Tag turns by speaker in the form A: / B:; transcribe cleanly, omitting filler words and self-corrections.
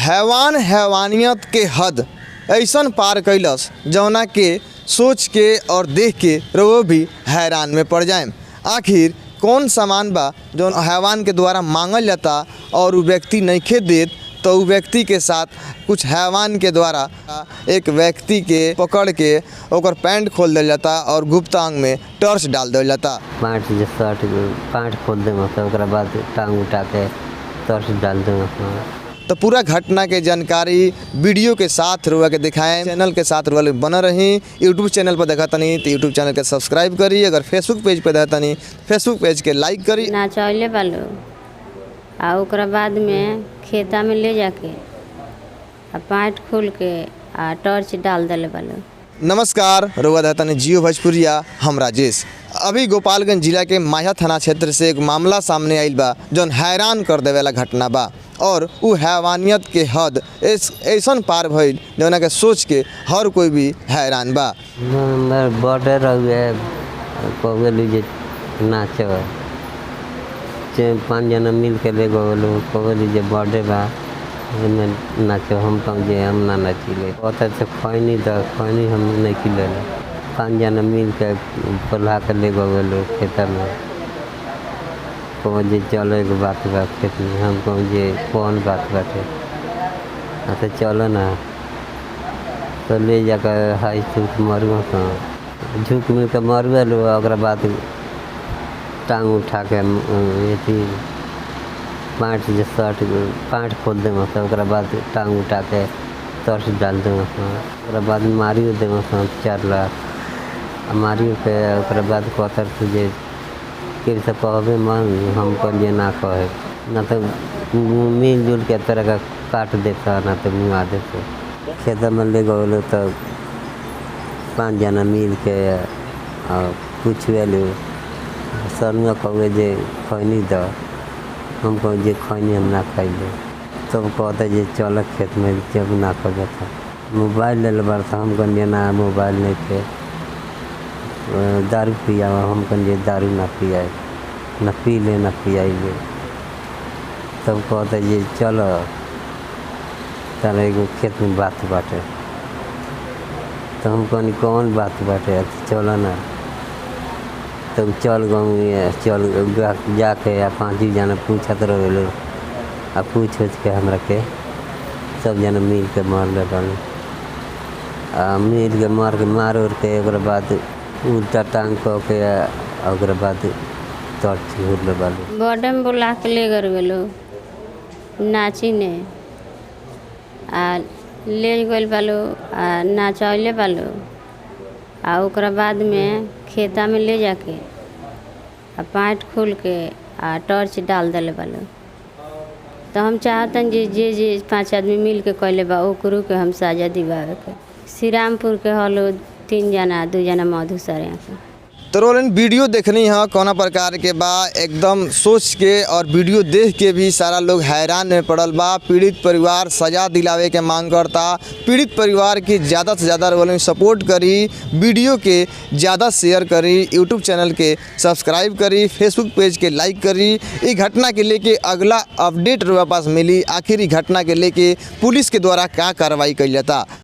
A: हैवान हैवानियत के हद ऐसन पार कैलस जौना के सोच के और देख के वो भी हैरान में पड़ जाए। आखिर कौन सामान बा जो हैवान के द्वारा मांगल जाता और वो व्यक्ति नइखे देत, तो वो व्यक्ति के साथ कुछ हैवान के द्वारा एक व्यक्ति के पकड़ के ओकर पैंट खोल दिया जाता और गुप्त अंग में टॉर्च डाल दिया जाता।
B: पैंट खोल देंगे तो बाद टांग उठा के टॉर्च डाल देंगे।
A: तो पूरा घटना के जानकारी वीडियो के साथ रुआ के दिखाएं। चैनल के साथ रुआ बना रही। यूट्यूब चैनल पर देखा तनी तो यूट्यूब चैनल के सब्सक्राइब करी। अगर फेसबुक पेज पर देखा तनी फेसबुक पेज के लाइक करी।
C: नाचौले बालो आ ओकरा बाद में खेता में ले जाके आ पैंट खोल के आ टॉर्च डाल दिले बालो।
A: नमस्कार, रुआ देखा तनी जियो भोजपुरिया, हम राजेश। अभी गोपालगंज जिला के माया थाना क्षेत्र से एक मामला सामने आइल बा जौन हैरान कर देवेला घटना बा और वो हैवानियत के हद ऐसन पार भइल जौना के सोच के हर कोई भी हैरान बा।
B: बॉर्डर कौवे लीजिए नाचो 5 जना मिल के ले गलो कौवे लीजिए बॉर्डर बा नाचो। हम जे हम ना नाचिले ओत से खैनी हम नहीं खिले 5 जना मिल के पल्हा के ले गलो खेत में। जे चलो एक बात बा खेत में। हम कहूँ जे कौन बात बाटे अच्छा चलो ना तो ले जाकर हाई झूठ मरुआ तो झूठ मिल के मरुआ लो। बाद टांग उठा के अथी पैंट खोल देंगे तो बाद टांग उठा के टॉर्च डाल देंगे। बाद मारियो देंगे 4 लाख मारियो के बाद कतर तुझे फिर से कहबे मन हम कहिए ना कहे ना तो मिलजुल के तरह का काट देता ना तो मुँह देते। खेत में ले गलो तो 5 जना मिल के पूछे लो सनुआ कहे जे खैनी दो। हम कह जे खैनी हम ना खाइले तब कहते जे चल खेत में जब ना कर जाता मोबाइल ले बार था। हम कहिए ना मोबाइल नहीं थे दारू पिया। हम कहिए दारू ना पियाए न पी ले न पियाइले। तब कहते जे चलो तारा एगो खेत में बात बाटे। तो हम कहनी कौन बात बाटे चलो ना। तब चल जाके 5 जना पूछत रहे आ पूछ के हमरा के सब जना मिल के मारले बने। मिल के मार उड़ के एक बाद उल्टा टांग कऽ के बाद टॉर्च घूरले बालू।
C: बॉर्डर में बुला के ले गेलो नाची ने आ ले गल बालो आ नाचौले बालो आ ओकरा बाद में खेता में ले जाके आ पैंट खोल के आ टॉर्च डाल दिले बालो। तो हम चाहतन जे 5 आदमी मिल के कैले बा ओकरो के हम साजा दिवावे के। श्रीरामपुर के हलो 3 जना 2 जना मधुसर के।
A: तो रोलन वीडियो देखनी है कौना प्रकार के बा एकदम सोच के और वीडियो देख के भी सारा लोग हैरान में पड़ल बा। पीड़ित परिवार सजा दिलावे के मांग करता। पीड़ित परिवार की ज़्यादा से ज़्यादा रोलन सपोर्ट करी, वीडियो के ज़्यादा शेयर करी, यूट्यूब चैनल के सब्सक्राइब करी, फेसबुक पेज के लाइक करी। इस घटना के लेके अगला अपडेट रोआ पास मिली। आखिर घटना के लेके पुलिस के द्वारा क्या कार्रवाई कल जाता।